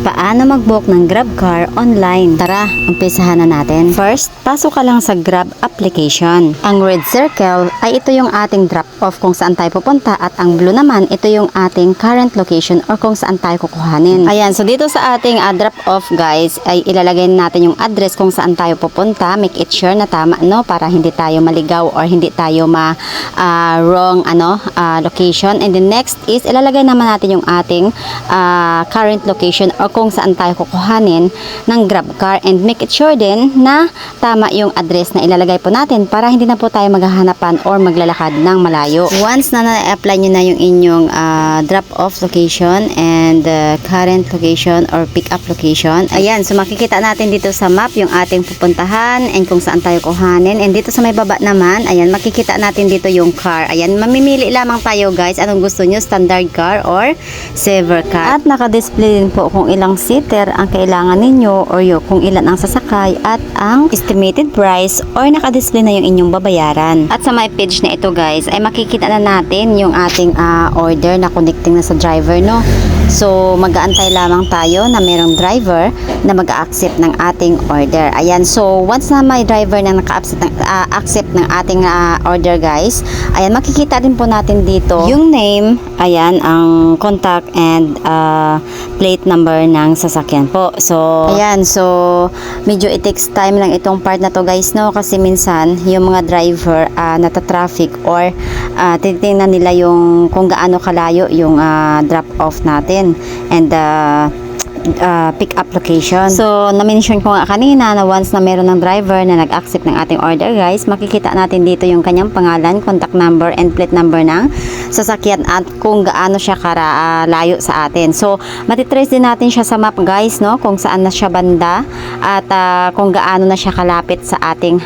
Paano mag-book ng Grab car online? Tara, umpisahan na natin. First, pasok ka lang sa Grab application. Ang red circle ay ito yung ating drop-off kung saan tayo pupunta at ang blue naman, ito yung ating current location or kung saan tayo kukuhanin. Ayan, so dito sa ating drop-off guys, ay ilalagay natin yung address kung saan tayo pupunta. Make it sure na tama, no? Para hindi tayo maligaw or hindi tayo wrong location. And the next is ilalagay naman natin yung ating current location or kung saan tayo kukuhanin ng Grab car, and make it sure din na tama yung address na ilalagay po natin para hindi na po tayo maghahanapan or maglalakad ng malayo. Once na na-apply nyo na yung inyong drop-off location and current location or pick-up location, ayan, so makikita natin dito sa map yung ating pupuntahan and kung saan tayo kuhanin, and dito sa may baba naman, ayan, makikita natin dito yung car. Ayan, mamimili lamang tayo guys, anong gusto nyo, standard car or saver car. At naka-display din po kung ilang seater ang kailangan ninyo or kung ilan ang sasakay at ang estimated price or naka-display na yung inyong babayaran. At sa my page na ito guys ay makikita na natin yung ating order na connecting na sa driver, no? So mag-aantay lamang tayo na merong driver na mag-accept ng ating order. Ayan, so once na may driver na naka-accept ng ating order guys, ayan, makikita din po natin dito yung name, ayan, ang contact and plate number ng sasakyan po. So ayan, so medyo it takes time lang itong part na to guys, no? Kasi minsan yung mga driver nata-traffic or titingnan nila yung kung gaano kalayo yung drop off natin and pick up location. So na-mention ko nga kanina na once na meron ng driver na nag-accept ng ating order guys, makikita natin dito yung kanyang pangalan, contact number and plate number ng sasakyan at kung gaano siya layo sa atin. So matitrace din natin siya sa map guys, no, kung saan na siya banda at kung gaano na siya kalapit sa ating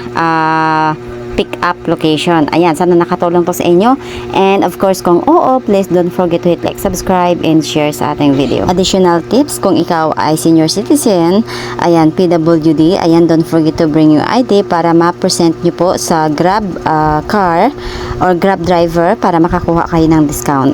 pick up location. Ayan, sana nakatulong to sa inyo. And of course, kung oo, please don't forget to hit like, subscribe, and share sa ating video. Additional tips, kung ikaw ay senior citizen, ayan, PWD, ayan, don't forget to bring your ID para ma-present nyo po sa Grab car or Grab driver para makakuha kayo ng discount.